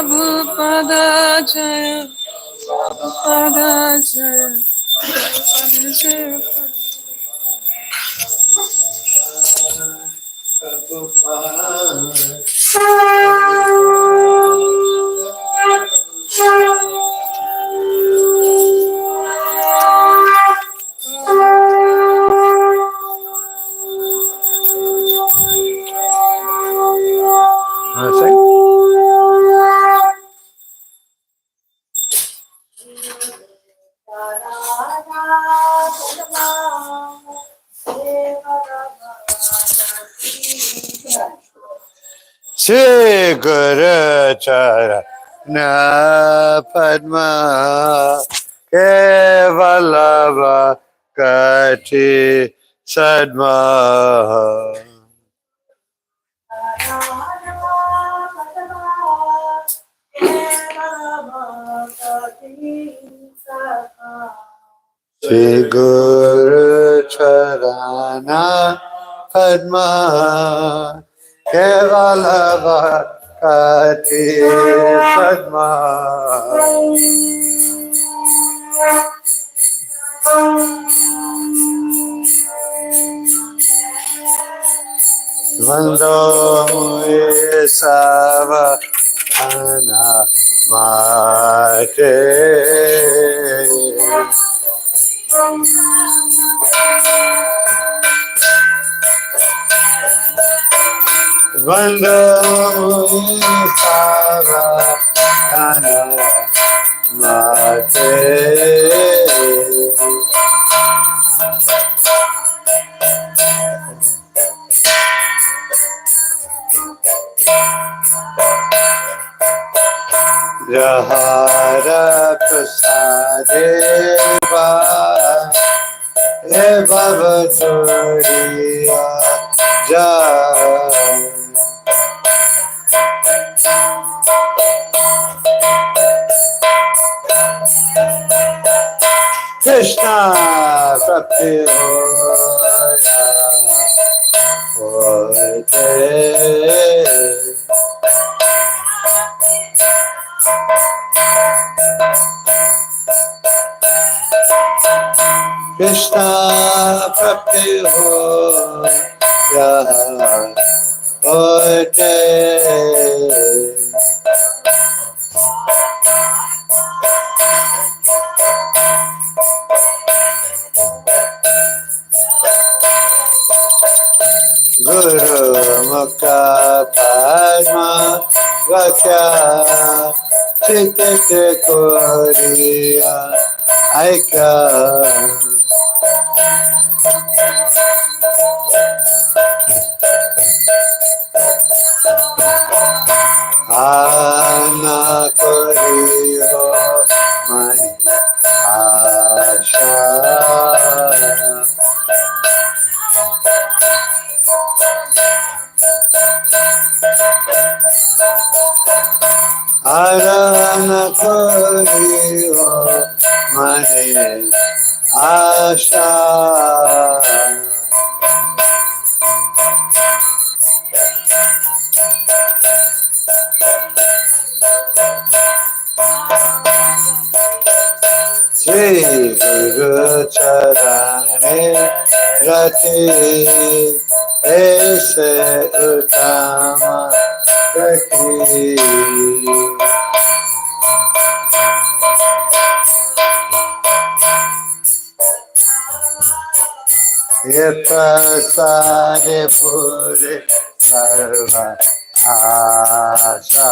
Prabhupada Jaya, Prabhupada Jaya, Prabhupada Jaya. Shri Guru Charana Padma Kevalava Kati Sadma Shri Guru Charana Padma Kevalava Kati Sadma Vando Mui Sava Ana Mate Vando Mui Sava Ana Mate Jahara Prasadeva Eva Vatoriya Jai Krishna Prapti Hoya Hote Krishna Prapti Hoya Hote Guru Mukha Padma Vakya Chitete Koriya Aika Ana Koriho Mani Asha Arana Koriho Mani Asha Shri Guru Charane Rati Aise Uttama Rati ye prasade pure sarva asha.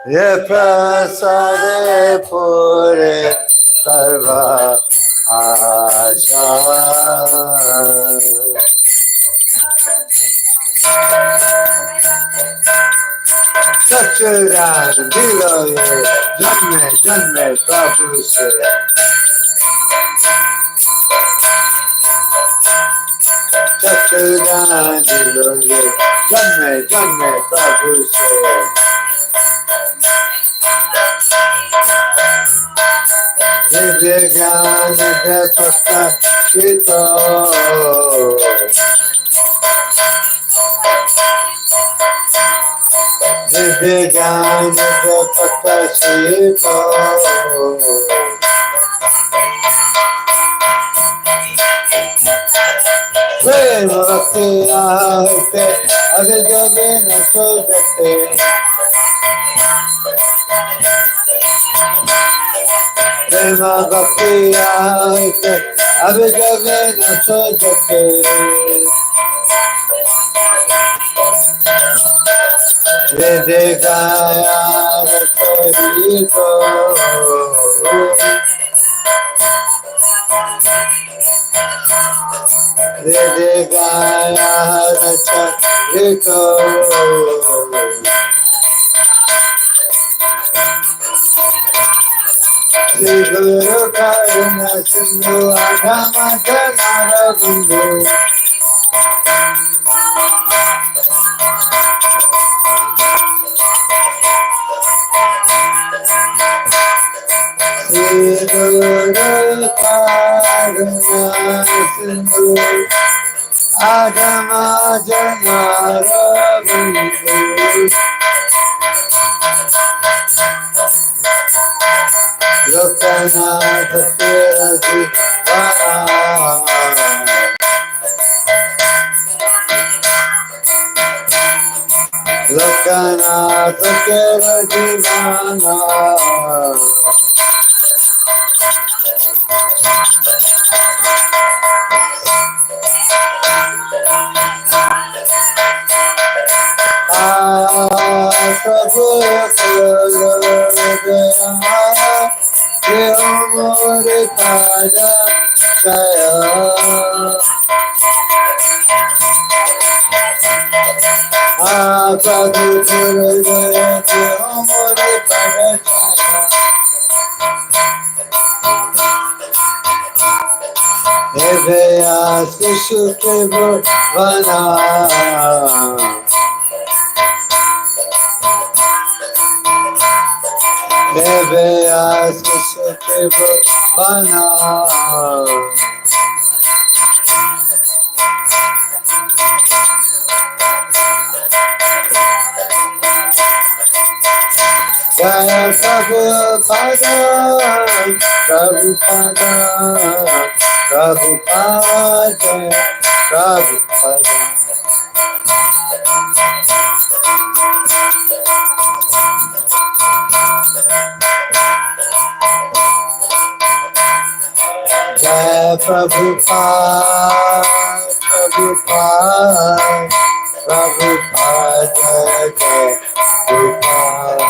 Ye prasade pure sarva asha. Sachuran dilo ye janme janme Prabhu se. Sachuran dilo ye janme janme Prabhu se. Divya Gyan Depaka Shito. Divya Gyan Depaka Shito. Prema Bhakti Ahate Adhijave Nasodate. Prema Bhakti Ahate Adhijave Nasodate. Vede Gaya Vatarito. Vede Gaya Vatarito. Shri Guru Karuna Sindhu Adhama Janara Bandhu. Shri Guru Karuna Sindhu Adhama Janara Bandhu. Lokanath Tirajivana. Lokanath Tirajivana. Prabhu Mori Pada Jaya. Prabhu Mori Pada Jaya. Evaya Sishukrivu Vana. Devaya Sishukrivu Vana. Jaya Prabhupada, Prabhupada, Prabhupada, Prabhupada. Jaya Prabhupada, Prabhupada, Prabhupada, Jaya Prabhupada.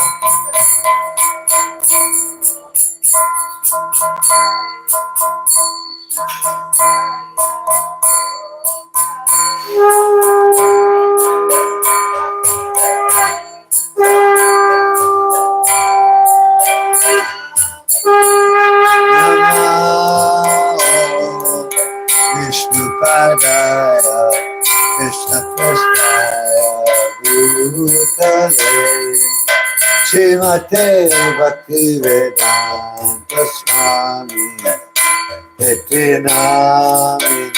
Vishnu Padaya, Krishna Prasthaya, Bhutale, Srimate Bhakti Vedanta Swami, Iti Namine.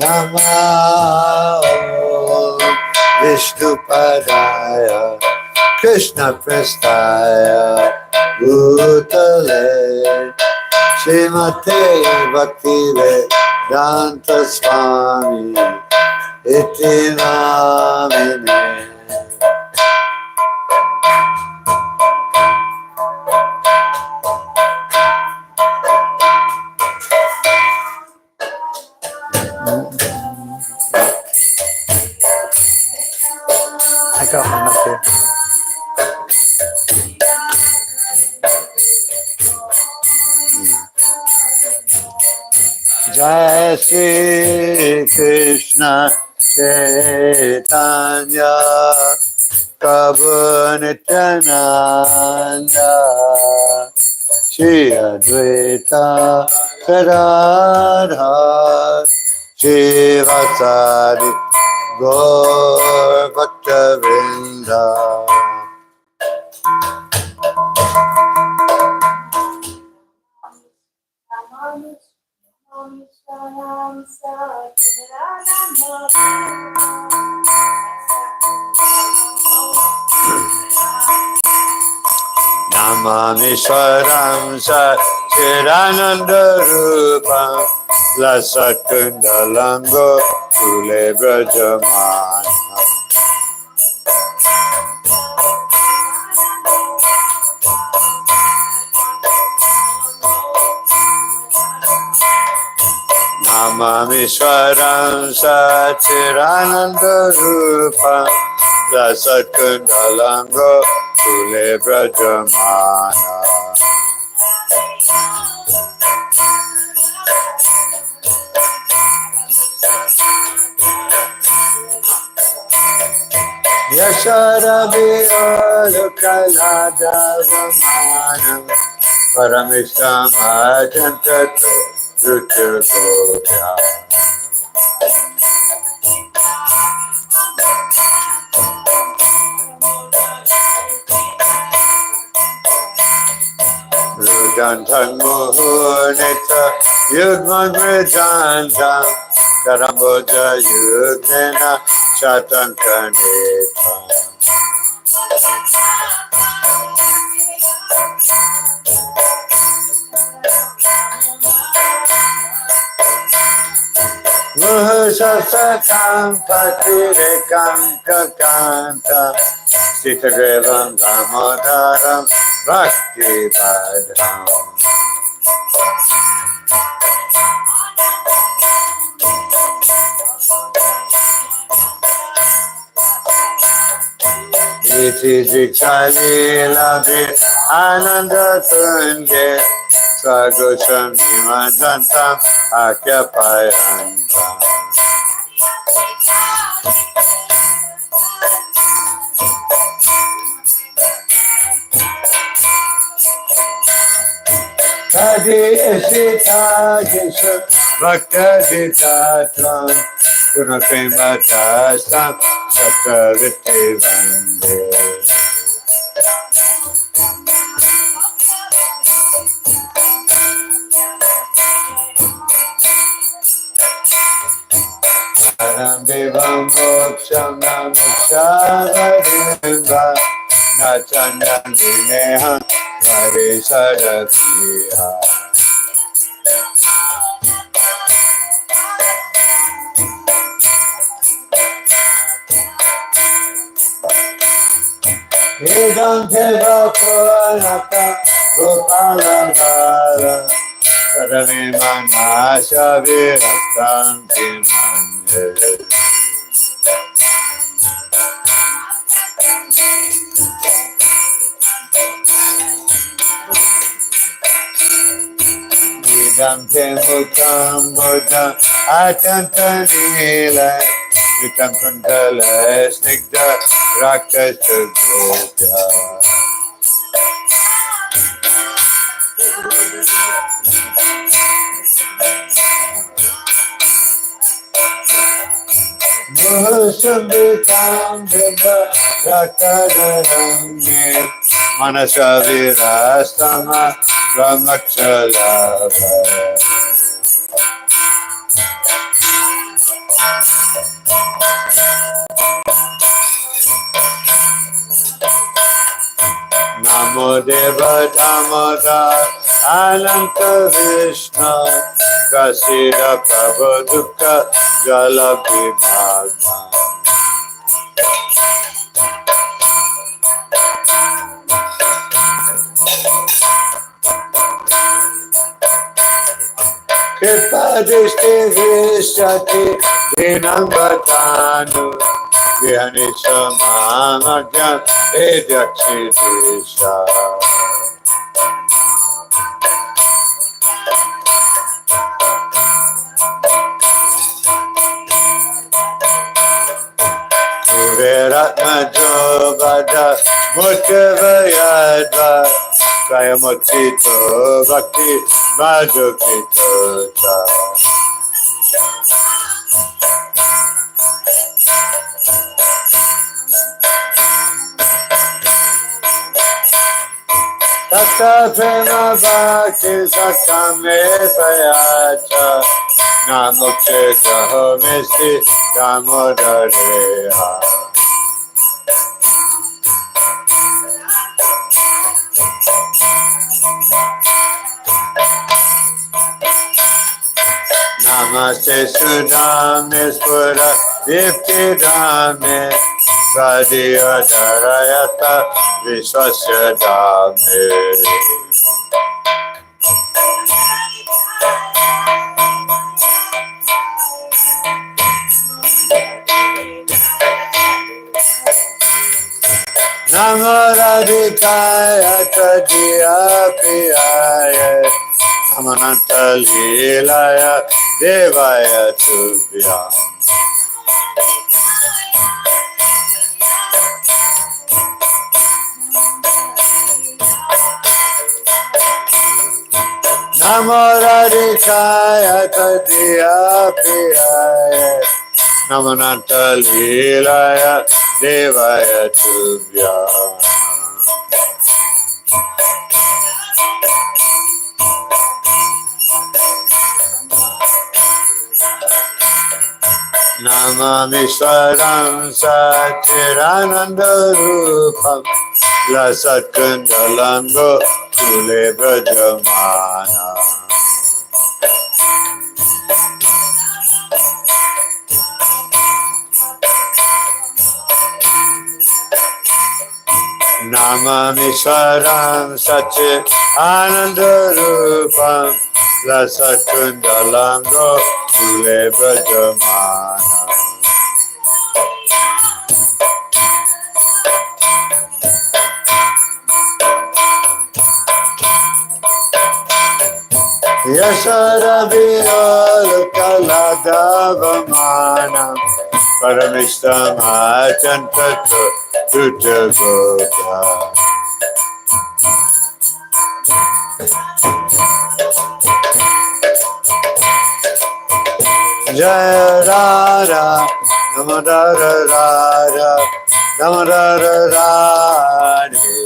Namah Vishnupadaya Krishna Prestaya Bhutale Srimate Bhakti Vedanta Swami Iti Namine. I got one up here. Jai Shri Krishna Chaitanya Prabhu Nityananda Shri Advaita Gadadhar Shri Vasari Gaur Bhakta Vrinda. Namamishwaram Sachirananda Rupam Lasakundalango Tule Brajamana. Namamishwaram Sachirananda Rupam Lasakundalango Tule Brajamana. Yasharabhiyorukaladavamanam Paramishtamajantata Ruchirgopya. Rudantan muhuneta yugman vridantam Karamboja yugnena chatankaneta. Muhusasakam patirekam kakanta Sitadevam Damodaram Bhakti Badham. Iti Jikshali Ananda Tunde Sagosam Nimanjantam Akyapayantam. Kadi Esita Jisha Bhakta Jitatvam Punakrematastam Sattaviti Vande. Param Devam Moksham Namokshavadimva Nachanam Vineham Hare Saratiha. Vedanteva Purnata Gopalandara Sarve Manasha Virastanti Manje. Vedante Mukam Buddha Atanta Nila Vitam Kundala Snigdha Rakta Gopya. Muhusambhitam Vibha Rakta Manasa Virastama Ramakchalabha. Vasudeva Damodara Ananta Vishnu Kasira Prabhu Dukha Jala Vibhagna Kripa Dishti Vishati Dinam Bhatanu Vihani Samanagya Edyaksi Disha Kuveratma Jobada Mutavayadva Kayamotito Bhakti Madhukito Tata Prema Bhakti Sakame Payacha Namukhe Jaho Misti Damodareha Namaste Sudame Spura Dipti Dame Sadiya Darayata Vishwasya Dame Namaradikaya Tadiya Piyaya Namananta Lilaya Devaya Tubhyam Namaradikaya Tadiya Piyaya Namananta Lilaya Devaya Tubhyam Namami Swaram Satirananda Rupam Lasat Kundalango Kule Brajamana Namami Swaram Satirananda Rupam Lasat Kundalango Kule Brajamana Yasarabiya Kaladavamana Paramishtamha Chantatu Tutagopa Jaya Radha Damodara Radha Damodara Radhe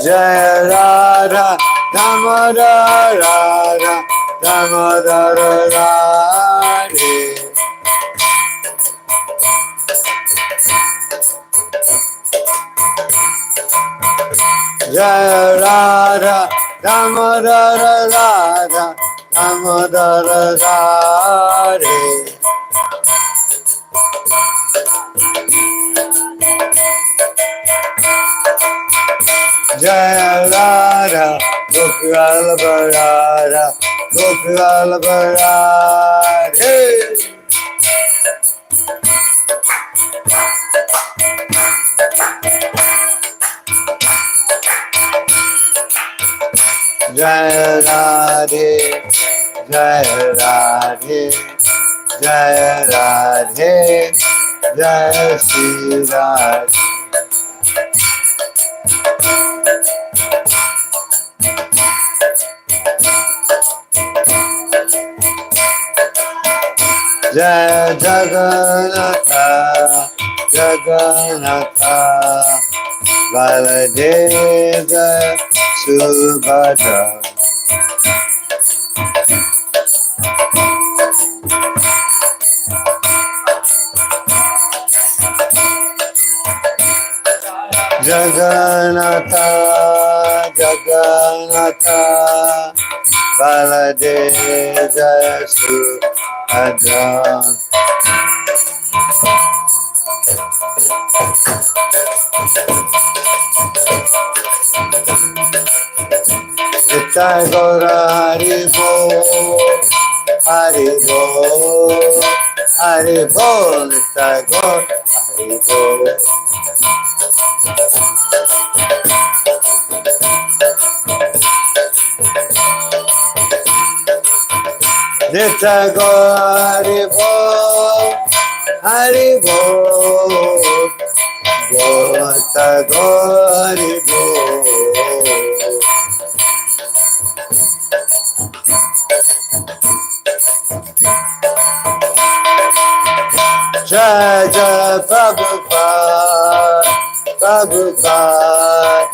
Jaya Radha Damodara Radha Damodara Radhe Jaya Radha Damodara Radha Damodara Radhe Jaya Radha Gopal Radha Gopal Radhe Jaya Radhe Jaya Radhe Jaya Radhe Jaya Shri Radhe Jaya Jagannatha Jagannatha Baladeva Subhadra Jagannatha, Jagannatha, Baladev Jaya Subhadra. Nitai Gaura Hari Bol, Hari Bol, Hari Bol, Nitai Gaura Hari Bol. Nitai Gaura Hari Bol, Hari Bol, Nitai Gaura Hari Bol. Jai Jai Prabhupada, Prabhupada,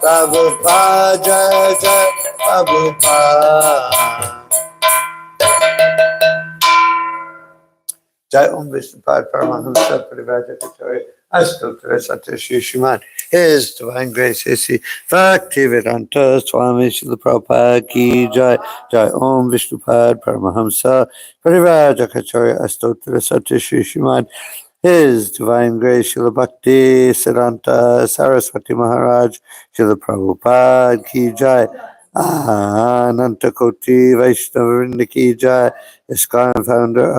Prabhupada, Jai Jai Prabhupada. Jai Om Vishnupad Paramahamsa Parivrajakatori Astotra Satya Shriman. His Divine Grace A.C. Bhaktivedanta Swami Srila Prabhupada Ki Jai. Jai Om Vishnupad Paramahamsa Parivrajakatori Astotra Satya Shriman. His Divine Grace Srila Bhakti Siddhanta Saraswati Maharaj Srila Prabhupada Ki Jai. Ananta Koti Vaishnava Ki Jai. ISKCON founder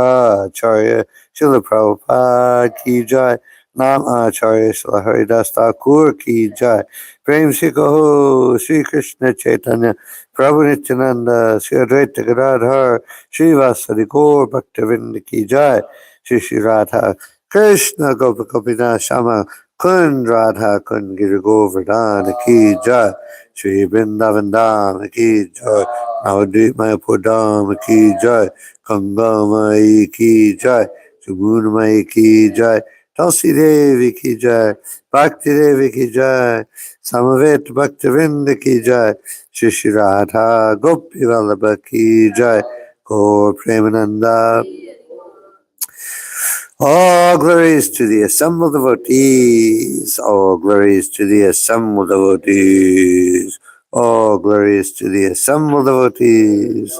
Acharya Srila Prabhupada Ki Jai. Nam Acharya Srila Haridas Thakur Ki Jai. Prem Si Kaho Sri Krishna Chaitanya Prabhu Nityananda Sri Advaita Gadadhar Sri Vasadi Gaur Bhaktivinoda Ki Jai. Shri Shri Radha Krishna Gopakapina Shama Kund Radha Kund Giri Govardhana Ki Jai. Shri Vrindavan Dham Ki Jai. Navadvip Mayapur Dham Ki Jai. Ganga Mai Ki Jai. Jamuna Mai Ki Jai. Tulsi Devi Ki Jai. Bhakti Devi Ki Jai. Samavet Bhaktivinda Ki Jai. Shri Shri Radha Gopi Vallabha Ki Jai. Gaur Premananda. All glories to the assembled devotees. All glories to the assembled devotees. All glories to the assembled devotees.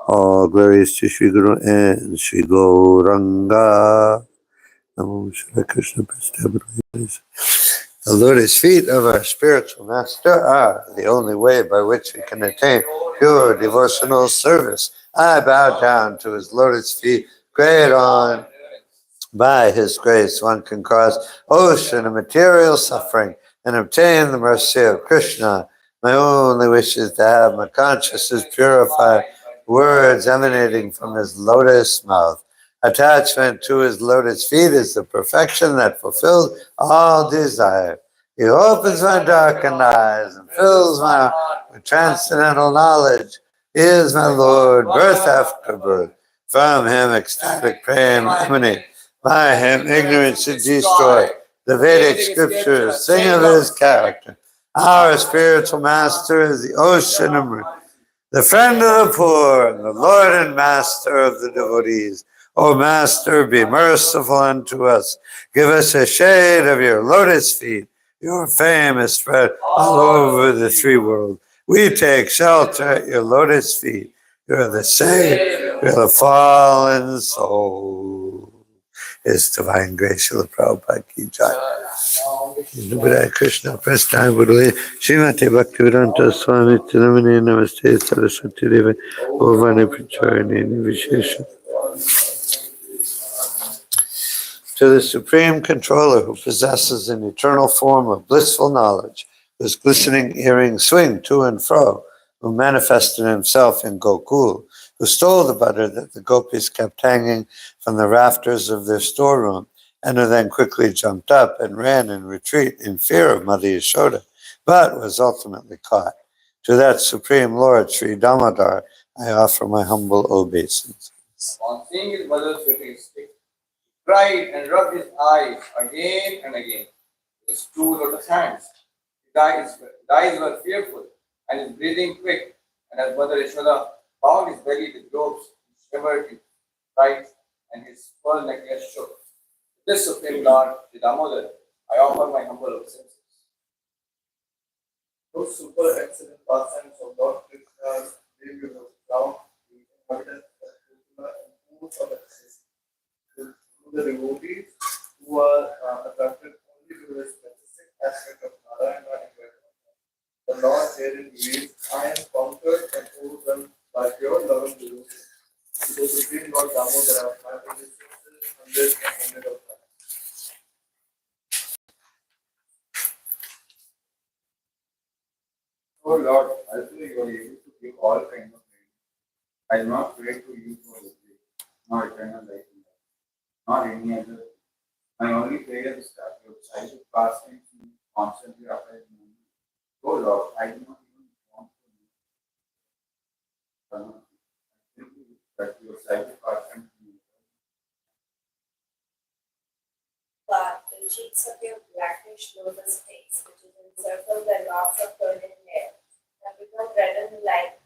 All glories to Sri Guru and Sri Gauranga. Namo Shri Krishna Prabhupada. The lotus feet of our spiritual master are the only way by which we can attain pure devotional service. I bow down to his lotus feet. Great on. By his grace, one can cross ocean of material suffering and obtain the mercy of Krishna. My only wish is to have my consciousness purified, words emanating from his lotus mouth. Attachment to his lotus feet is the perfection that fulfills all desire. He opens my darkened eyes and fills my heart with transcendental knowledge. He is my Lord, birth after birth. From him ecstatic praying emanates. By him, ignorance is destroyed. The Vedic scriptures sing of his character. Our spiritual master is the ocean of mercy, the friend of the poor, and the Lord and master of the devotees. O Master, be merciful unto us. Give us a shade of your lotus feet. Your fame is spread all over the three worlds. We take shelter at your lotus feet. You are the Savior of the fallen soul. His Divine Grace, Srila Prabhupada Ki Jai. Hare Krishna, Prasthana Budale, Srimati Bhaktivedanta Swami Tinamani Namaste Saraswati Deva, Ovani Pracharani Vishesha. To the Supreme Controller who possesses an eternal form of blissful knowledge, whose glistening earrings swing to and fro, who manifested himself in Gokul, who stole the butter that the gopis kept hanging from the rafters of their storeroom, and who then quickly jumped up and ran in retreat in fear of Mother Yashoda, but was ultimately caught. To that Supreme Lord, Sri Damodara, I offer my humble obeisance. On seeing his mother's sweating stick, he cried and rubbed his eyes again and again with his two lotus hands. His eyes were fearful and his breathing quick, and as Mother Yashoda bound his belly with ropes, he shivered in fright and his pearl necklace shook. To this Supreme Lord, Sri Damodar, I offer my humble obeisances. Those super excellent pastimes of Lord Krishna's debut was found in inhabitants of Krishna and foods of access to the devotees who are attracted only to the specific aspect of Narayana and Vaishnava. The Lord therein reveals, I am conquered and overcome by pure love and devotion to the Supreme Lord Damodara, my predecessors, hundreds and hundreds of times. Oh Lord, also you are able to give all kinds of things. I do not pray to you for the day, nor eternal life in life, nor any other. My only prayer is that your child should pass me constantly after his movement. Oh Lord, I do not even want to know. I simply that your child should pass me. But the cheeks of your blackish lotus face, which is encircled by locks of golden hair, have become reddened like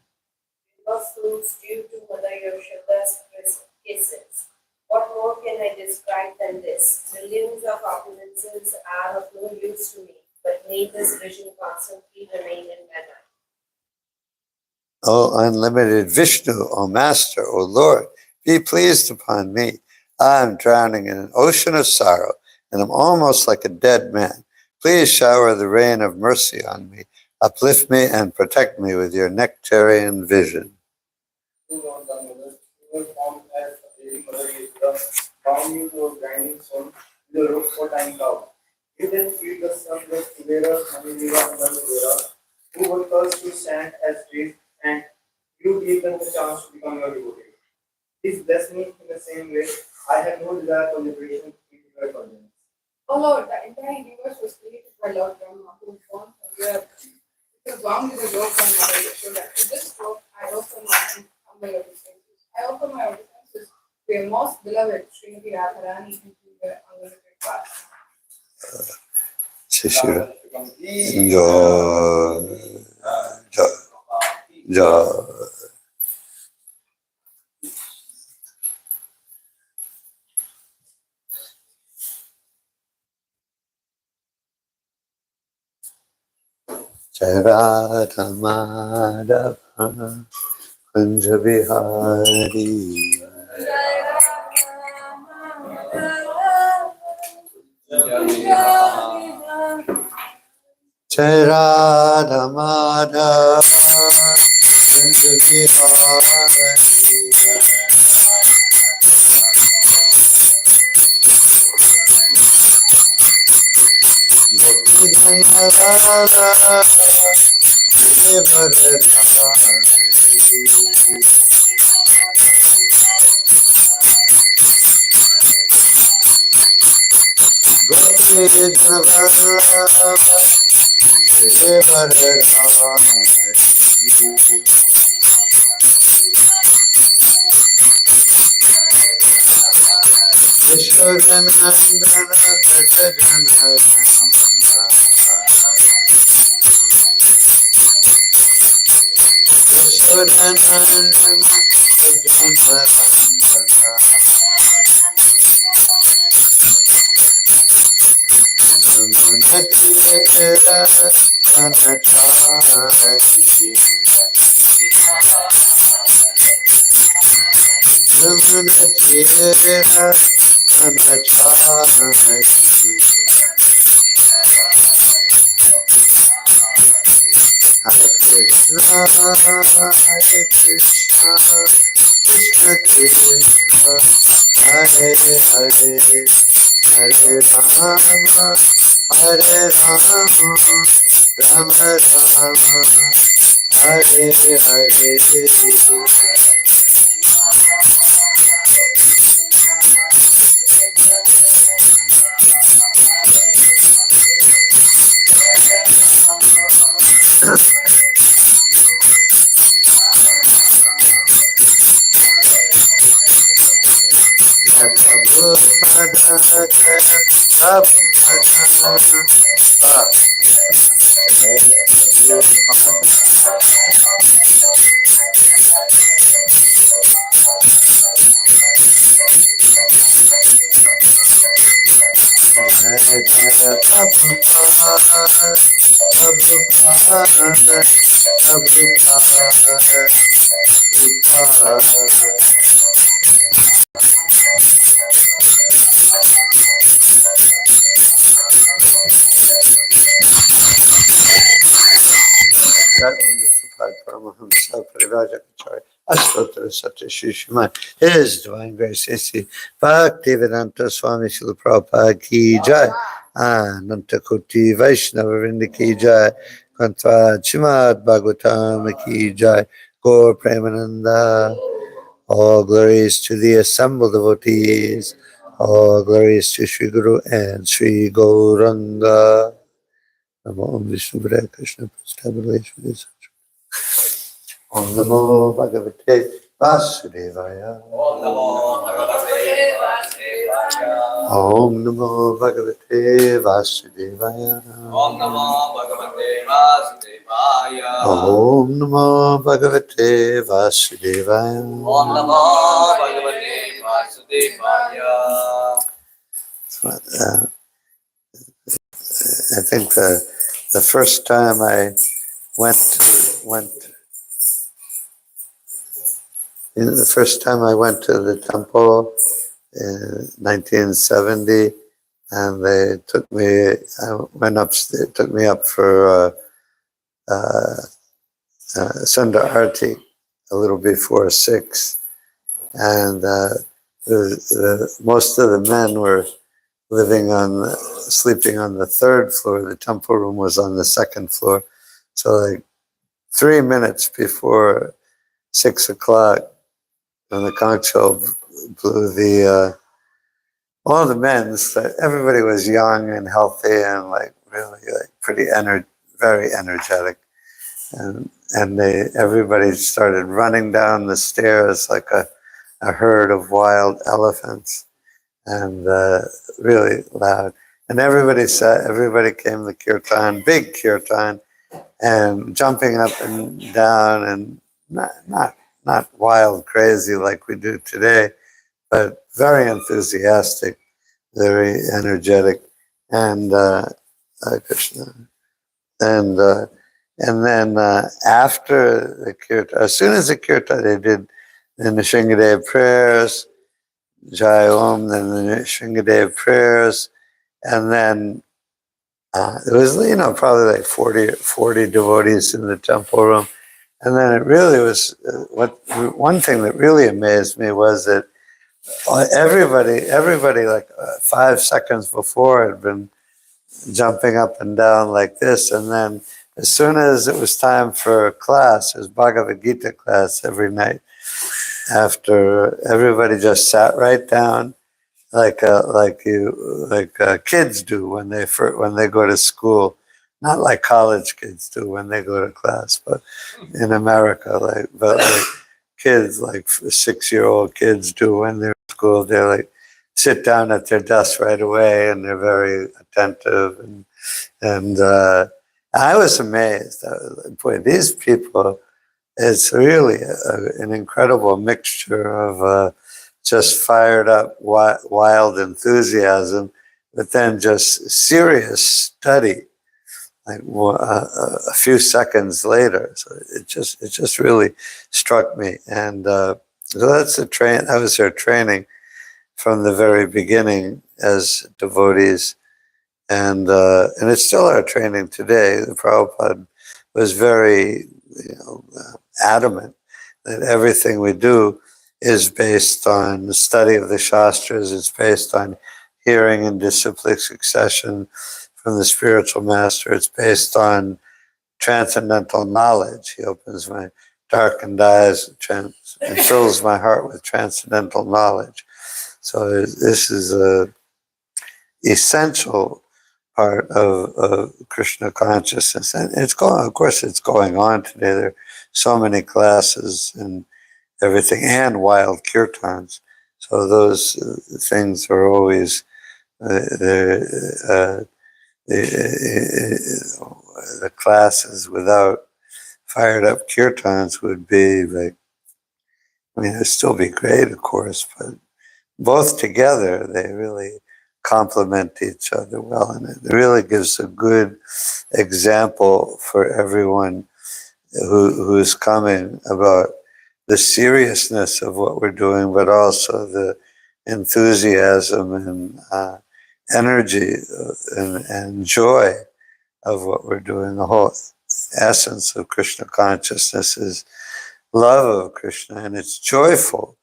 river fruits due to Mother Yashoda's kisses. What more can I describe than this? Millions of opulences are of no use to me, but may this vision constantly remain in my mind. O unlimited Vishnu, O Master, O Lord, be pleased upon me. I am drowning in an ocean of sorrow, and am almost like a dead man. Please shower the rain of mercy on me. Uplift me and protect me with your nectarian vision. Lord Damodara, you were formed as a baby Mother Yashoda, bound you to a grinding stone with a rope for tying cow. You then feed the sons of Kudera, Manivira, and Damodara, who were cursed to stand as trees, and you gave them the chance to become your devotee. Please bless me in the same way. I have no desire for liberation in your abundance. Oh Lord, the entire universe was created by Lord Brahma, who was born from the earth. It was bound with a rope by Mother Yashoda. To this rope, I offer my humble obeisances. I offer my obeisances to your most beloved Srimati Radharani and to the unlimited past. Shishira. Joy. Joy. Joy. Radha Madhava Kunja Bihari Radha Madhava Kunja Bihari Gopi Radha Hare Krishna, Krishna Krishna, Hare Hare, Hare Rama, Hare Rama, Rama Rama, Hare Hare. His Divine Grace A.C. Bhakti Vedanta Swami Srila Prabhupada ki jai. Ananta Koti Vaishnava Vrinda ki jai. Kantva Chimad Bhagavatam ki jai. Gaur Premananda. All glories to the assembled devotees. All glories to Sri Guru and Sri Gauranga. Namo Om Vishnu Padaya Krishna Prastabhalesh. Om Namo Bhagavate Vasudevaya. Om Namo Bhagavate Vasudevaya. Om Namo Bhagavate Vasudevaya. Om Namo Bhagavate Vasudevaya. Om Namo Bhagavate Vasudevaya. Om Namo Bhagavate Vasudevaya. I think the first time I the first time I went to the temple in 1970, and they took me. I went up. They took me up for Sundar Arti a little before 6, and most of the men were sleeping on the 3rd floor. The temple room was on the 2nd floor. So like 3 minutes before 6 o'clock, when the conch shell blew, all the men, everybody was young and healthy and like really like very energetic. And everybody started running down the stairs like a herd of wild elephants, and really loud. And everybody came to kirtan, big kirtan, and jumping up and down, and not wild crazy like we do today, but very enthusiastic, very energetic, and Krishna. And then after the kirtan, as soon as the kirtan, they did the Nishingadev prayers, Jai Om, then the Nishingadev prayers, and then it was, probably like 40 devotees in the temple room. And then it really was, one thing that really amazed me was that everybody like 5 seconds before had been jumping up and down like this. And then as soon as it was time for class, it was Bhagavad Gita class every night, after everybody just sat right down like kids do when they go to school, not like college kids do when they go to class, but in America, like kids, like 6-year-old kids do when they're in school. They like sit down at their desk right away, and they're very attentive, and I was amazed. Boy, these people, it's really an incredible mixture of just fired up, wild enthusiasm, but then just serious study, like a few seconds later. So it just really struck me, and so that's that was their training from the very beginning as devotees, and it's still our training today. The Prabhupada was very adamant that everything we do is based on the study of the Shastras. It's based on hearing in disciplic succession from the spiritual master. It's based on transcendental knowledge. He opens my darkened eyes and fills my heart with transcendental knowledge. So this is a essential part of Krishna consciousness, and it's going on today. There are so many classes and everything, and wild kirtans. So those things are always the classes without fired up kirtans would be like, it'd still be great, of course, but both together, they really complement each other well. And it really gives a good example for everyone who's coming about the seriousness of what we're doing, but also the enthusiasm and energy and joy of what we're doing. The whole essence of Krishna consciousness is love of Krishna, and it's joyful.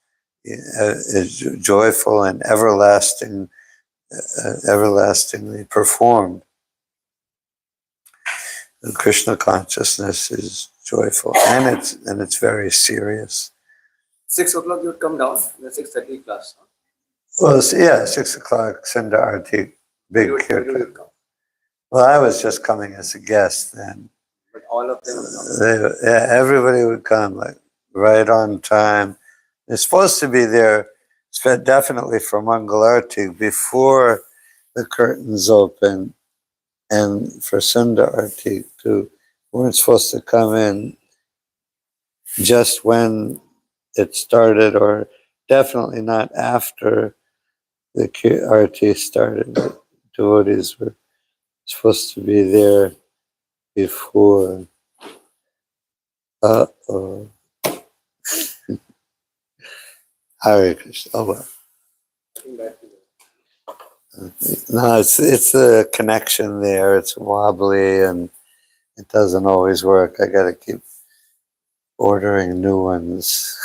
It's joyful and everlastingly performed. And Krishna consciousness is joyful, and it's very serious. 6 o'clock you would come down in the 6:30 class. Huh? Well, yeah, 6 o'clock, Sunda Arti, big Where you would come. Well, I was just coming as a guest then. But all of them would come. Everybody would come like right on time. They're supposed to be there, definitely for Mangalarti before the curtains open, and for Sunda Arti too. We weren't supposed to come in just when it started, or definitely not after the Arti started. The devotees were supposed to be there before. Uh-oh. Hare Krishna. Oh well. No, it's a connection there. It's wobbly and it doesn't always work. I got to keep ordering new ones.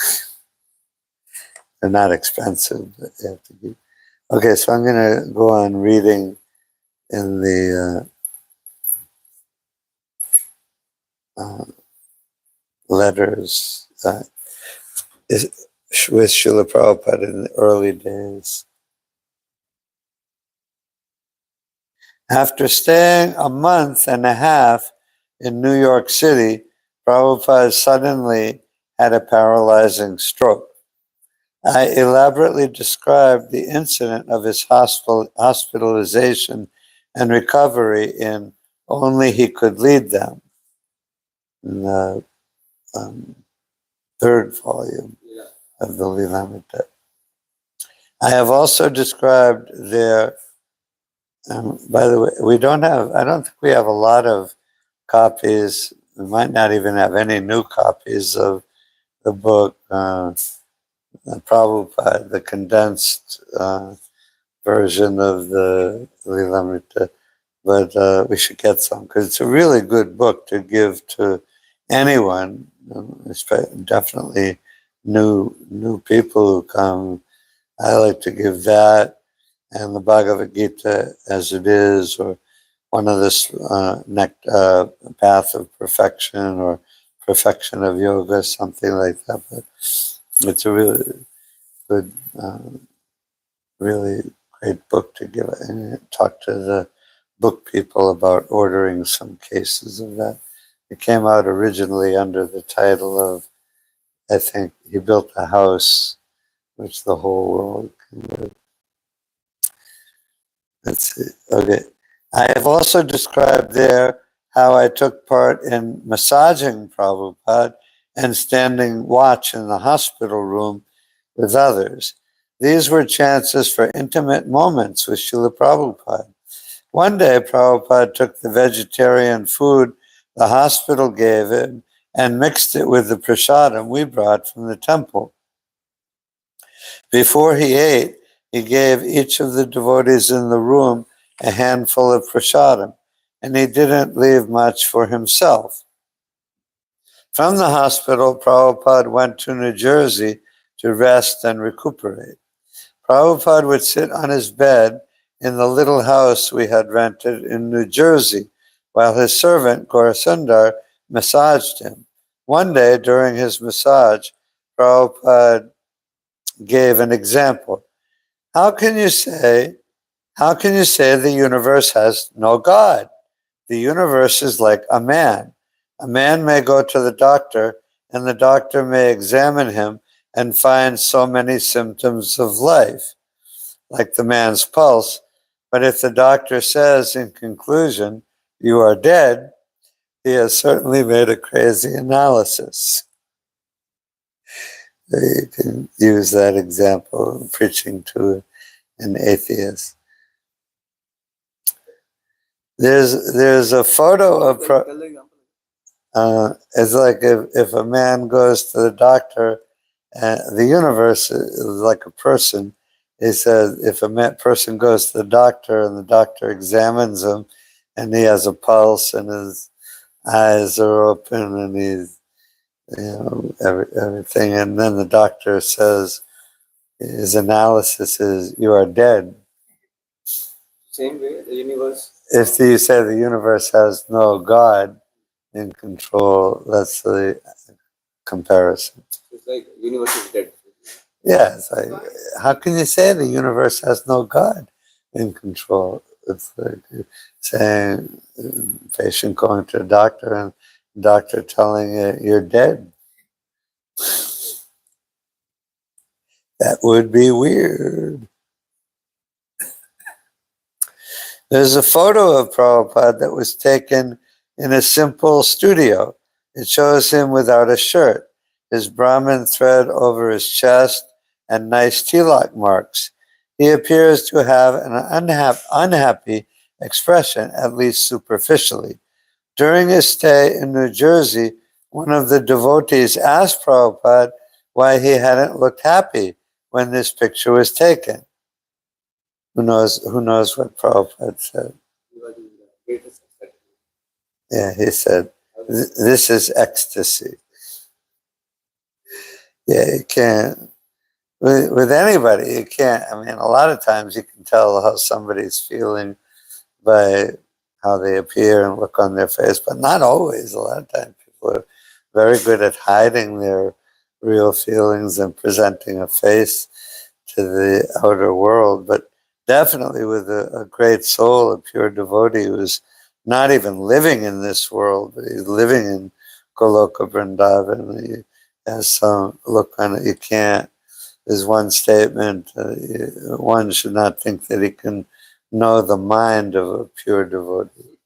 They're not expensive, but you have to keep. Okay, so I'm going to go on reading in the letters with Srila Prabhupada in the early days. After staying a month and a half in New York City, Prabhupada suddenly had a paralyzing stroke. I elaborately described the incident of his hospitalization and recovery in Only He Could Lead Them, in the third volume of the Lilamrita. I have also described their, by the way, I don't think we have a lot of copies. We might not even have any new copies of the book, Prabhupada, the condensed version of the Lilamrita, but we should get some because it's a really good book to give to anyone, definitely new people who come. I like to give that and the Bhagavad Gita as it is, or one of this path of perfection or perfection of yoga, something like that. But it's a really good, really great book to give and talk to the book people about ordering some cases of that. It came out originally under the title of, I think, He Built a House which the whole world can live. Let's see. Okay. I have also described there how I took part in massaging Prabhupada and standing watch in the hospital room with others. These were chances for intimate moments with Srila Prabhupada. One day, Prabhupada took the vegetarian food the hospital gave him and mixed it with the prasadam we brought from the temple. Before he ate, he gave each of the devotees in the room a handful of prasadam, and he didn't leave much for himself. From the hospital, Prabhupada went to New Jersey to rest and recuperate. Prabhupada would sit on his bed in the little house we had rented in New Jersey, while his servant, Gaurasundar, massaged him. One day, during his massage, Prabhupada gave an example. How can you say the universe has no God? The universe is like a man. A man may go to the doctor, and the doctor may examine him and find so many symptoms of life, like the man's pulse. But if the doctor says, in conclusion, you are dead, he has certainly made a crazy analysis. You can use that example preaching to an atheist. There's a photo of it's like if a man goes to the doctor, the universe is like a person. He says if a person goes to the doctor and the doctor examines him, and he has a pulse and his eyes are open and he's everything, and then the doctor says his analysis is you are dead. Same way, the universe. If you say the universe has no God in control, that's the comparison. It's like universe is dead. Yeah, it's like, how can you say the universe has no God in control? It's like saying patient going to a doctor and doctor telling you you're dead. That would be weird. There's a photo of Prabhupada that was taken in a simple studio. It shows him without a shirt, his Brahmin thread over his chest, and nice tilak marks. He appears to have an unhappy expression, at least superficially. During his stay in New Jersey, one of the devotees asked Prabhupada why he hadn't looked happy when this picture was taken. Who knows what Prabhupada said? Yeah, he said, this is ecstasy. Yeah, you can't. With anybody, you can't. I mean, a lot of times you can tell how somebody's feeling by how they appear and look on their face, but not always. A lot of times people are very good at hiding their real feelings and presenting a face to the outer world. But definitely with a great soul, a pure devotee who's not even living in this world, but he's living in Goloka Vrindavan. He has some look on it. You can't. There's one statement, one should not think that he can know the mind of a pure devotee.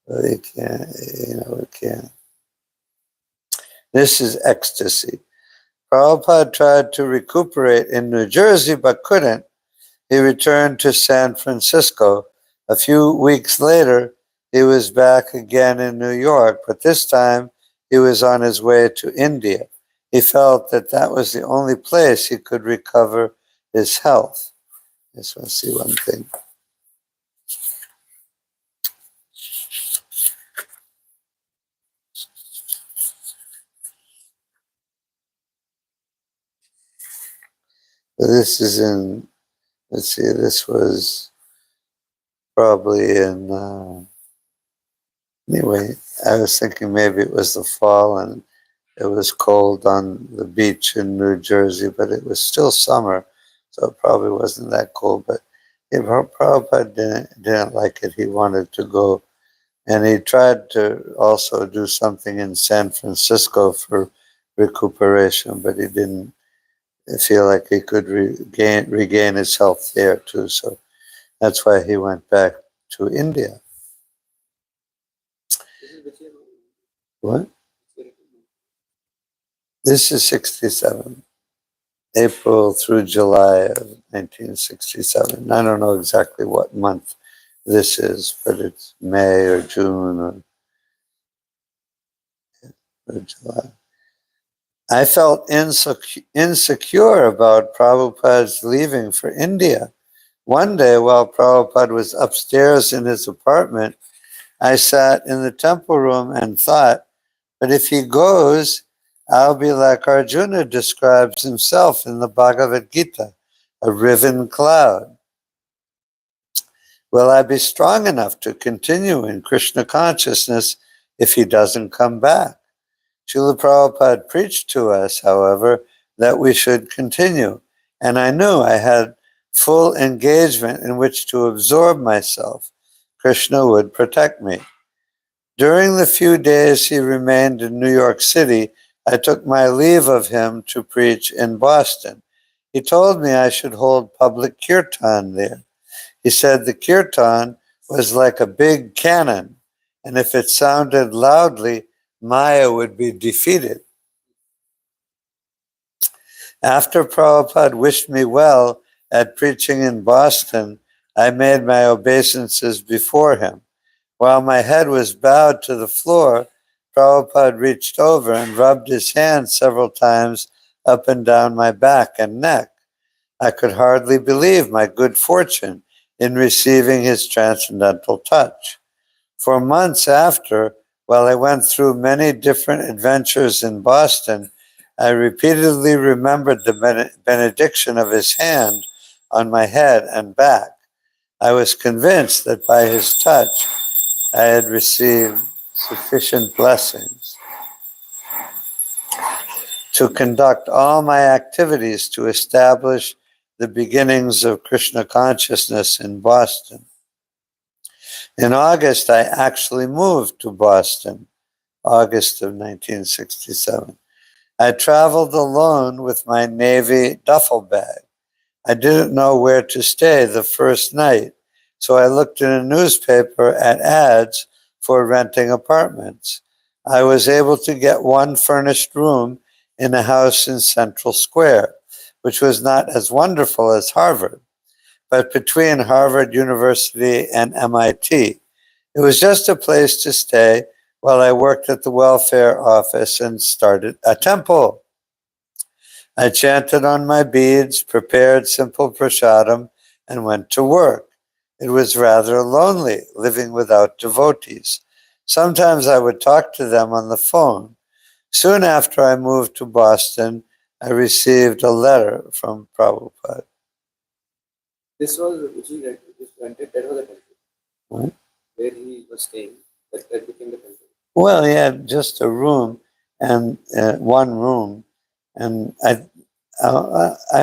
He can't, he can't. This is ecstasy. Prabhupada tried to recuperate in New Jersey, but couldn't. He returned to San Francisco. A few weeks later, he was back again in New York, but this time he was on his way to India. He felt that was the only place he could recover his health. I just want to see one thing. This is in, let's see, this was probably in, anyway, I was thinking maybe it was the fall and it was cold on the beach in New Jersey, but it was still summer, so it probably wasn't that cold. But Prabhupada didn't like it. He wanted to go. And he tried to also do something in San Francisco for recuperation, but he didn't feel like he could regain his health there too. So that's why he went back to India. What? This is 67. April through July of 1967. I don't know exactly what month this is, but it's May or June or July. I felt insecure about Prabhupada's leaving for India. One day, while Prabhupada was upstairs in his apartment, I sat in the temple room and thought, but if he goes, I'll be like Arjuna describes himself in the Bhagavad Gita, a riven cloud. Will I be strong enough to continue in Krishna consciousness if he doesn't come back? Srila Prabhupada preached to us, however, that we should continue, and I knew I had full engagement in which to absorb myself. Krishna would protect me. During the few days he remained in New York City, I took my leave of him to preach in Boston. He told me I should hold public kirtan there. He said the kirtan was like a big cannon, and if it sounded loudly, Maya would be defeated. After Prabhupada wished me well at preaching in Boston, I made my obeisances before him. While my head was bowed to the floor, Prabhupada reached over and rubbed his hand several times up and down my back and neck. I could hardly believe my good fortune in receiving his transcendental touch. For months after, while I went through many different adventures in Boston, I repeatedly remembered the benediction of his hand on my head and back. I was convinced that by his touch, I had received sufficient blessings to conduct all my activities to establish the beginnings of Krishna consciousness in Boston. In August, I actually moved to Boston, August of 1967. I traveled alone with my Navy duffel bag. I didn't know where to stay the first night, so I looked in a newspaper at ads for renting apartments. I was able to get one furnished room in a house in Central Square, which was not as wonderful as Harvard, but between Harvard University and MIT. It was just a place to stay while I worked at the welfare office and started a temple. I chanted on my beads, prepared simple prasadam, and went to work. It was rather lonely, living without devotees. Sometimes I would talk to them on the phone. Soon after I moved to Boston, I received a letter from Prabhupada. This was which he rented, that was a temple. What? Where he was staying, that became the temple. Well, he had just a room and one room, and I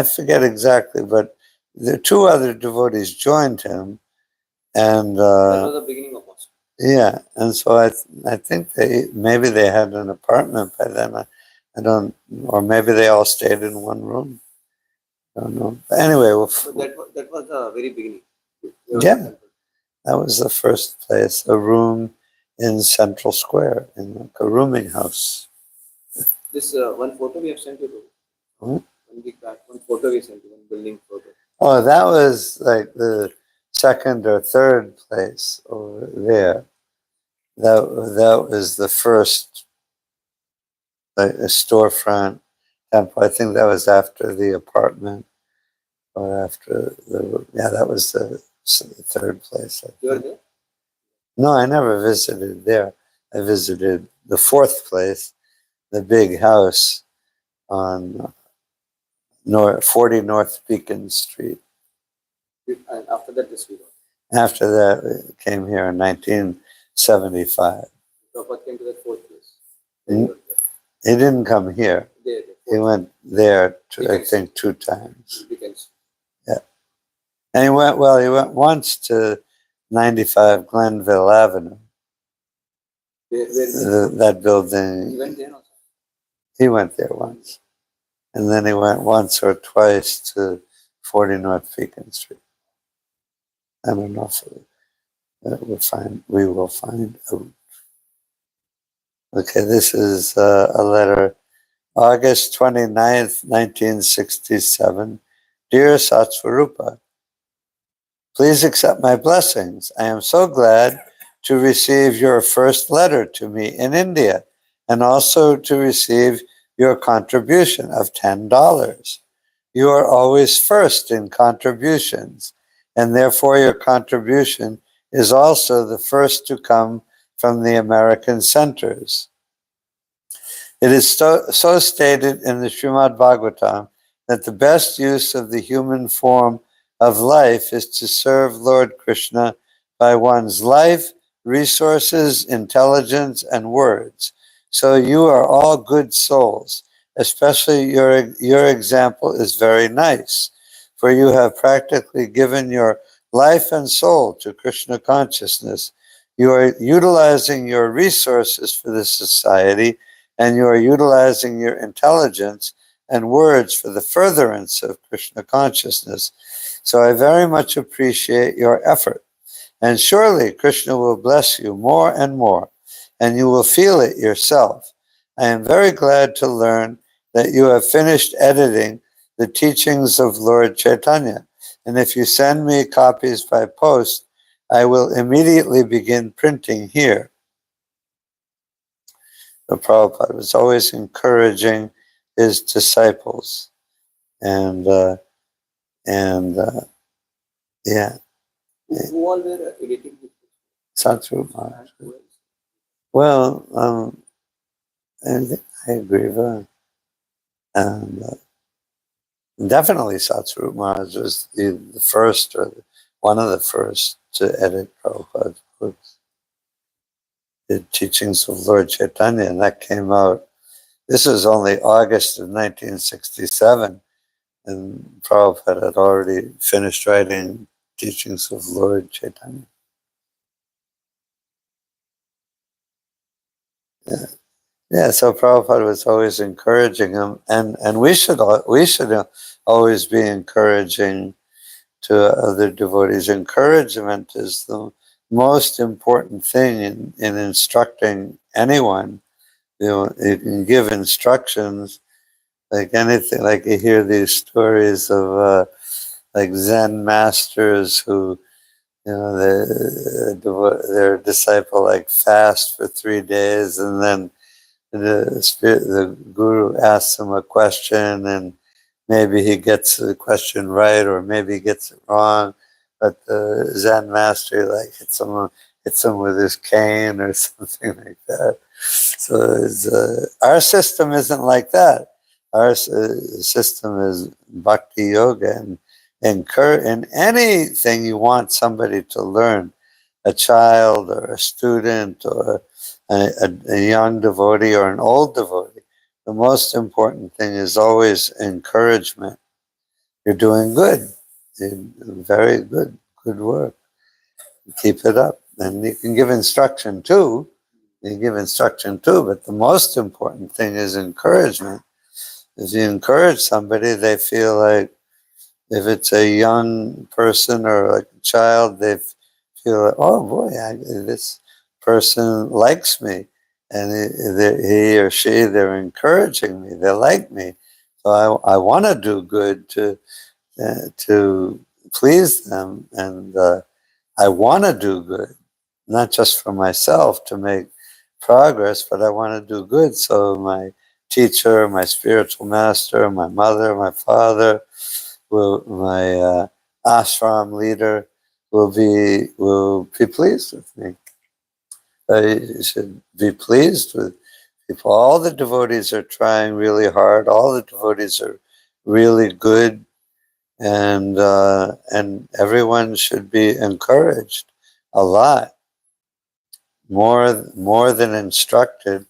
forget exactly, but the two other devotees joined him, and That was the beginning of Boston. yeah, and so I think maybe they had an apartment by then. I don't, or maybe they all stayed in one room. I don't know. But anyway, So that was the very beginning. Yeah. That was the first place, a room in Central Square, in like a rooming house. This one photo we have sent you. Hmm? 1 week back, one photo we sent you, one building photo. Oh, that was like the second or third place over there. That was the first, like a storefront temple. I think that was after the apartment, or after that was the third place. You were there? No, I never visited there. I visited the fourth place, the big house on 40 North Beacon Street. And after that, this we got. After that, we came here in 1975. Prabhupada came to that fourth place. Hmm? He didn't come here. There, He went there, I Beacon think, 2 times. Beacon. And he went once to 95 Glenville Avenue. That building. He went there also. He went there once. And then he went once or twice to 40 North Beacon Street. I don't know if we will find out. Okay, this is a letter, August 29th, 1967. Dear Satsvarupa, please accept my blessings. I am so glad to receive your first letter to me in India, and also to receive your contribution of $10. You are always first in contributions, and therefore your contribution is also the first to come from the American centers. It is so stated in the Srimad Bhagavatam that the best use of the human form of life is to serve Lord Krishna by one's life, resources, intelligence, and words. So you are all good souls. Especially your example is very nice, for you have practically given your life and soul to Krishna consciousness. You are utilizing your resources for the society, and you are utilizing your intelligence and words for the furtherance of Krishna consciousness. So I very much appreciate your effort. And surely Krishna will bless you more and more, and you will feel it yourself. I am very glad to learn that you have finished editing the teachings of Lord Chaitanya. And if you send me copies by post, I will immediately begin printing here. The Prabhupada was always encouraging his disciples, and yeah, Who all were editing this? Satru Maharaj. Well, I agree with that. And definitely Satru Maharaj was the first, or one of the first, to edit Prabhupada's books. The Teachings of Lord Chaitanya, and that came out. This was only August of 1967, and Prabhupada had already finished writing Teachings of Lord Chaitanya. Yeah, so Prabhupada was always encouraging him, and we should always be encouraging to other devotees. Encouragement is the most important thing in instructing anyone. You can give instructions like anything. Like you hear these stories of like Zen masters who, their disciple like fast for 3 days, and then the guru asks him a question, and maybe he gets the question right, or maybe he gets it wrong, but the Zen master like hits him with his cane or something like that. So our system isn't like that. Our system is bhakti yoga, and in anything you want somebody to learn, a child or a student or a young devotee or an old devotee, the most important thing is always encouragement. You're doing good. Very good. Good work. Keep it up. And you can give instruction too. But the most important thing is encouragement. If you encourage somebody, they feel like, if it's a young person or like a child, they feel like, oh boy, this person likes me, and he or she, they're encouraging me, they like me, so I want to do good to please them, and I want to do good, not just for myself to make progress, but I want to do good so my teacher, my spiritual master, my mother, my father, my ashram leader will be pleased with me. You should be pleased with people. All the devotees are trying really hard. All the devotees are really good, and everyone should be encouraged a lot, more than instructed.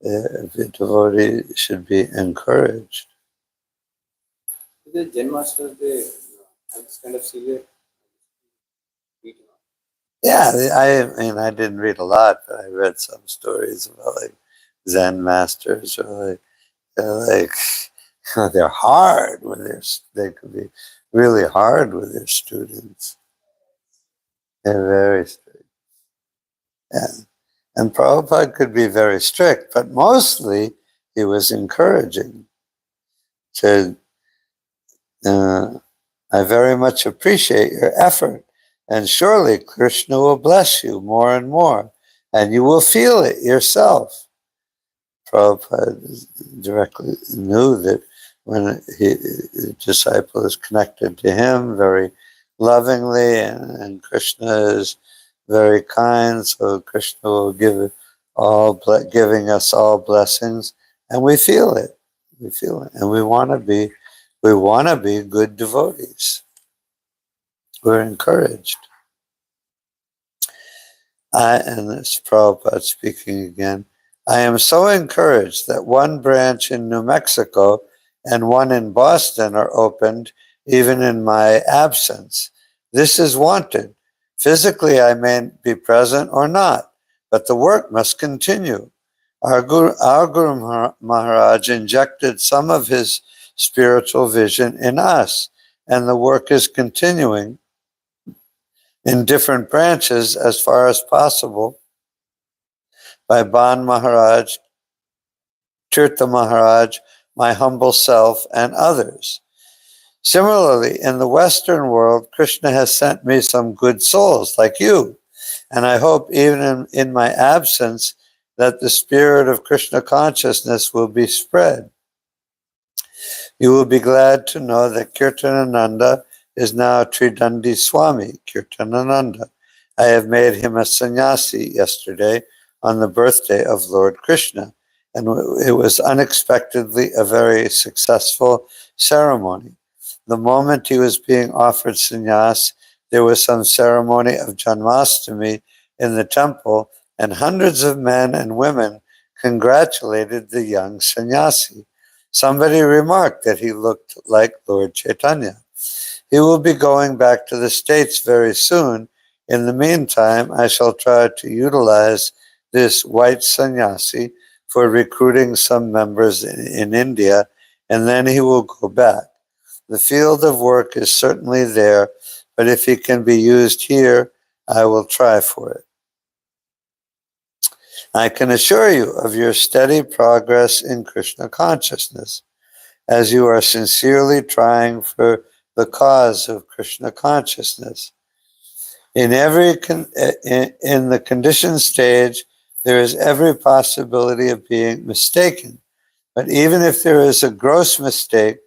The devotee should be encouraged. The Zen masters, they have this kind of severe beating. Yeah, I mean, I didn't read a lot, but I read some stories about like Zen masters, or like they're hard when they could be really hard with their students. They're very strict. Yeah. And Prabhupada could be very strict, but mostly he was encouraging. Said, I very much appreciate your effort, and surely Krishna will bless you more and more, and you will feel it yourself. Prabhupada directly knew that when the disciple is connected to him very lovingly, and Krishna is very kind, so Krishna will giving us all blessings, and we feel it. We feel it, and we want to be good devotees. We're encouraged. And this Prabhupada speaking again. I am so encouraged that one branch in New Mexico and one in Boston are opened even in my absence. This is wanted. Physically, I may be present or not, but the work must continue. Our Guru Maharaj injected some of his spiritual vision in us, and the work is continuing in different branches as far as possible by Ban Maharaj, Tirtha Maharaj, my humble self, and others. Similarly, in the Western world, Krishna has sent me some good souls like you, and I hope even in my absence that the spirit of Krishna consciousness will be spread. You will be glad to know that Kirtanananda is now Tridandi Swami, Kirtanananda. I have made him a sannyasi yesterday on the birthday of Lord Krishna, and it was unexpectedly a very successful ceremony. The moment he was being offered sannyas, there was some ceremony of Janmashtami in the temple, and hundreds of men and women congratulated the young sannyasi. Somebody remarked that he looked like Lord Chaitanya. He will be going back to the States very soon. In the meantime, I shall try to utilize this white sannyasi for recruiting some members in India, and then he will go back. The field of work is certainly there, but if he can be used here, I will try for it. I can assure you of your steady progress in Krishna consciousness, as you are sincerely trying for the cause of Krishna consciousness. In the conditioned stage, there is every possibility of being mistaken. But even if there is a gross mistake,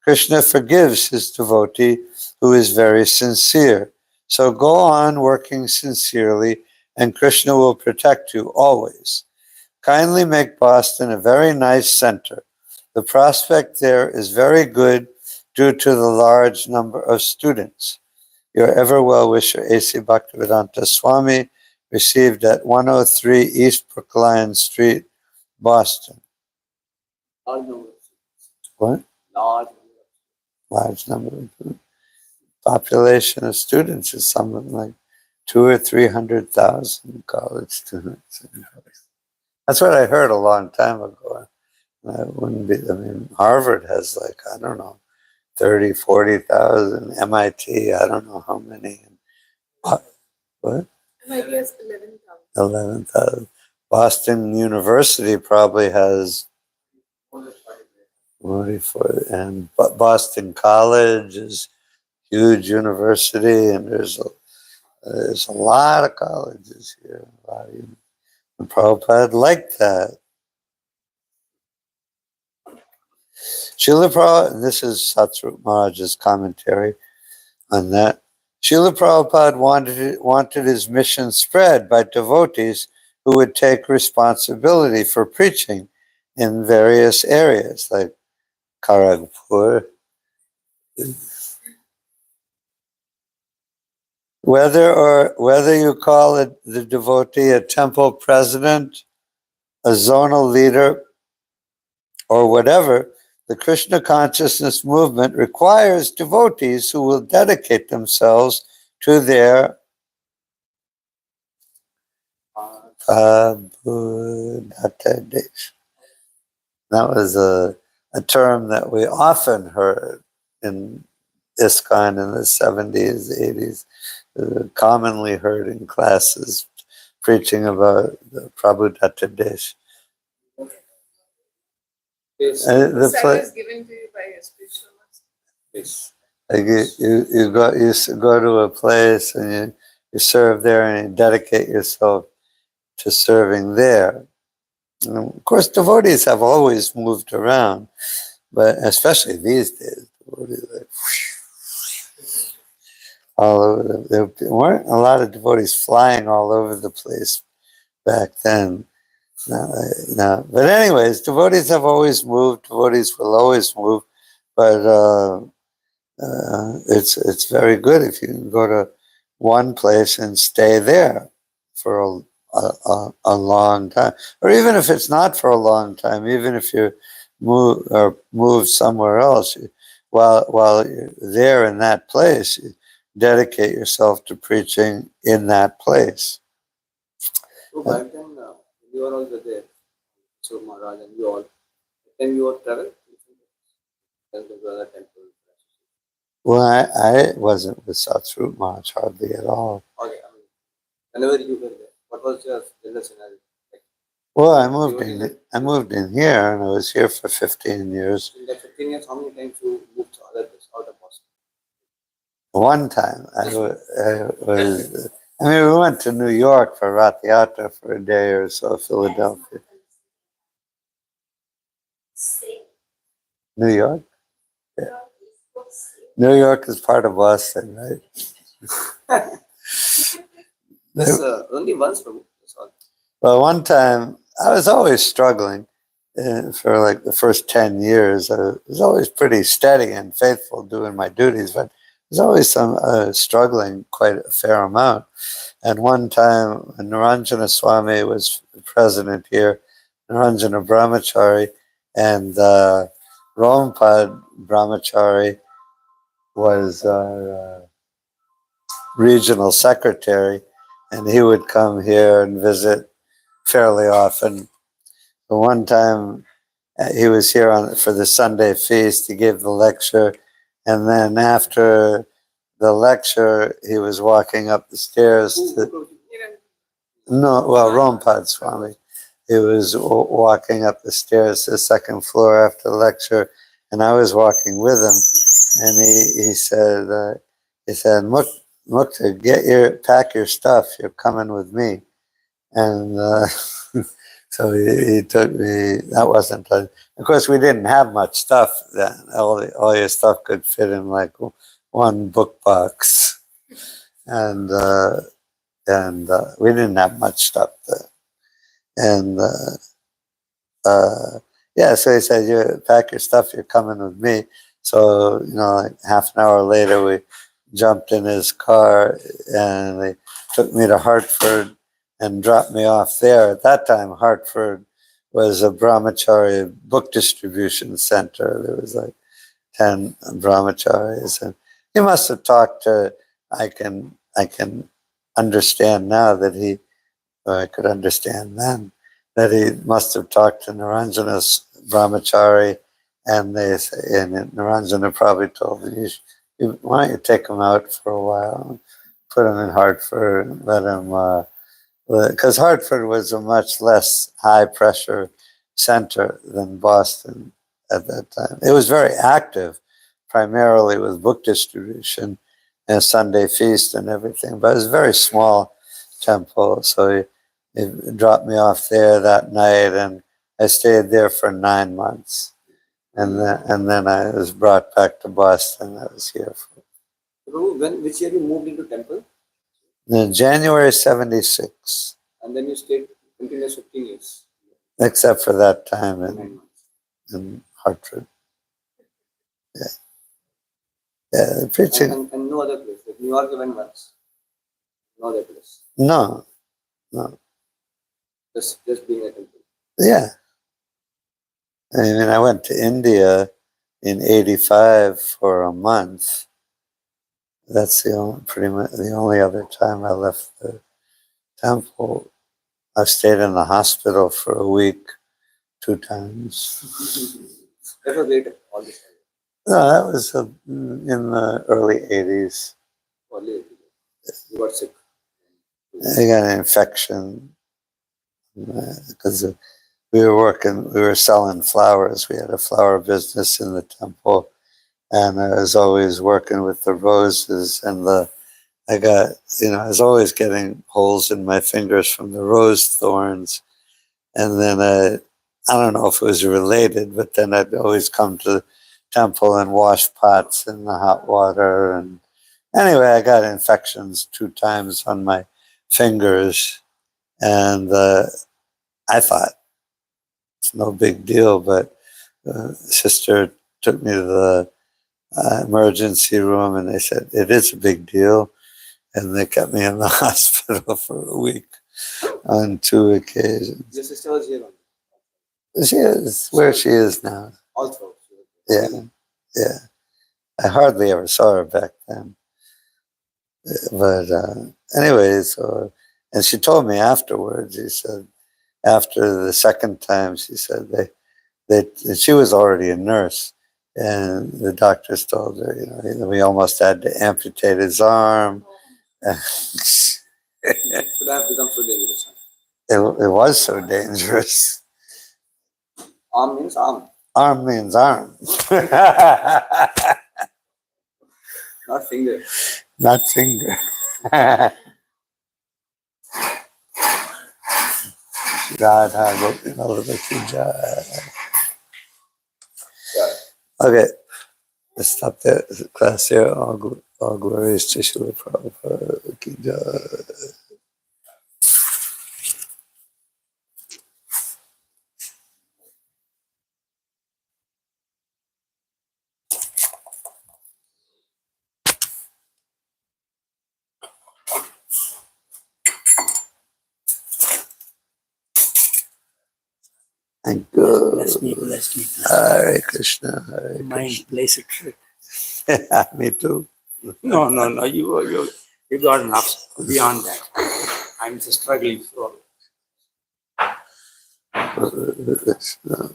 Krishna forgives his devotee who is very sincere. So go on working sincerely, and Krishna will protect you always. Kindly make Boston a very nice center. The prospect there is very good due to the large number of students. Your ever well-wisher A.C. Bhaktivedanta Swami, received at 103 East Brookline Street, Boston. Large number of students. What? Large number of Large number of students. Population of students is something like 200,000 or 300,000 college students. That's what I heard a long time ago. That wouldn't be, I mean, Harvard has like, I don't know, 30, 40,000. MIT, I don't know how many. What? MIT has 11,000. 11,000. Boston University probably has 44, and Boston College is huge university, and there's a lot of colleges here. A lot of, and Prabhupada liked that. Srila Prabhupada, and this is Satsvarup Maharaj's commentary on that. Srila Prabhupada wanted his mission spread by devotees who would take responsibility for preaching in various areas like Kharagpur. Whether you call it the devotee a temple president, a zonal leader, or whatever, the Krishna consciousness movement requires devotees who will dedicate themselves to their Prabhupada. That was a term that we often heard in ISKCON in the 70s, 80s, commonly heard in classes preaching about the Prabhupada Desh. Yes. The cell is given to you by your spiritual master. Yes. Like you go to a place and you serve there and you dedicate yourself to serving there. And of course, devotees have always moved around, but especially these days, devotees like all over. There weren't a lot of devotees flying all over the place back then. No. But anyways, devotees have always moved. Devotees will always move, but it's very good if you can go to one place and stay there for a long time, or even if it's not for a long time, even if you move somewhere else, while you're there in that place, you dedicate yourself to preaching in that place. So back then, you were also there. So Maharaj and you all. Then you all travel. Then there were other temples. Well, I wasn't with Satsvarup Maharaj hardly at all. Okay, I mean, whenever you were there, what was your general scenario? Like, Well, I moved in here, and I was here for 15 years. in that 15 years, how many times you moved to other place out of Boston? One time we went to New York for Rath Yatra for a day or so, Philadelphia. New York? Yeah. New York is part of Boston, right? That's only once, Prabhu. That's all. Well, one time I was always struggling for like the first 10 years. I was always pretty steady and faithful doing my duties, but there's always some struggling quite a fair amount. And one time, when Naranjana Swami was president here, Naranjana Brahmachari, and Rompad Brahmachari was our regional secretary, and he would come here and visit fairly often. But one time, he was here for the Sunday feast. He gave the lecture, and then after the lecture, he was walking up the stairs to. No, well, Rompad Swami. He was walking up the stairs to the second floor after the lecture, and I was walking with him. And he said, Mukta, pack your stuff. You're coming with me. And so he took me. That wasn't. Of course, we didn't have much stuff then. All your stuff could fit in like one book box, and we didn't have much stuff there. And yeah, so he said, "You pack your stuff. You're coming with me." So like half an hour later, we jumped in his car and they took me to Hartford and dropped me off there. At that time, Hartford was a brahmachari book distribution center. There was like 10 brahmacharis, and he must have talked to. I can understand now that I could understand then that he must have talked to Naranjana's brahmachari, and Naranjana probably told me, why don't you take him out for a while, put him in Hartford, let him, because Hartford was a much less high pressure center than Boston at that time. It was very active, primarily with book distribution and Sunday feast and everything, but it was a very small temple. So he dropped me off there that night, and I stayed there for 9 months. And then I was brought back to Boston. I was here for. Which year you moved into temple? In January 76. And then you stayed continuous 15 years. Except for that time in Hartford. Yeah. Yeah, preaching. And no other place. Like New York, you went once. No other place. No. Just being a temple. Yeah. I mean, I went to India in 85 for a month. That's pretty much the only other time I left the temple. I stayed in the hospital for a week 2 times. That was later, all this time. No, that was in the early 80s. Early 80s. You got sick. I got an infection because we were selling flowers. We had a flower business in the temple, and I was always working with the roses, and I was always getting holes in my fingers from the rose thorns. And then I don't know if it was related, but then I'd always come to the temple and wash pots in the hot water. And anyway, I got infections 2 times on my fingers, and I thought it's no big deal, but sister took me to the emergency room, and they said it is a big deal, and they kept me in the hospital for a week on 2 occasions. Your sister was here. She is where she is now. Also. Yeah. I hardly ever saw her back then. But anyway, and she told me afterwards, she said, after the second time, she said she was already a nurse, and the doctors told her, we almost had to amputate his arm. Could have become so dangerous. It was so dangerous. Arm means arm. Arm means arm. Not finger. not finger. Radha Gopinath Ki Jai. Yeah. Okay, let's stop there. Class here. All glories to Srila Prabhupada Ki Jai. And good. Bless me, bless me, bless Hare Krishna, Hare me. Mind plays a trick. Krishna. Me too. No, you got enough beyond that. I'm just struggling for Krishna.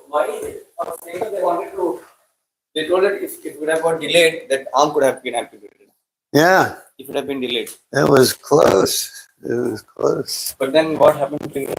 Why they wanted to? They told that if it would have got delayed, that arm could have been amputated. Yeah, If it had been delayed. it was close. It was close. But then what happened to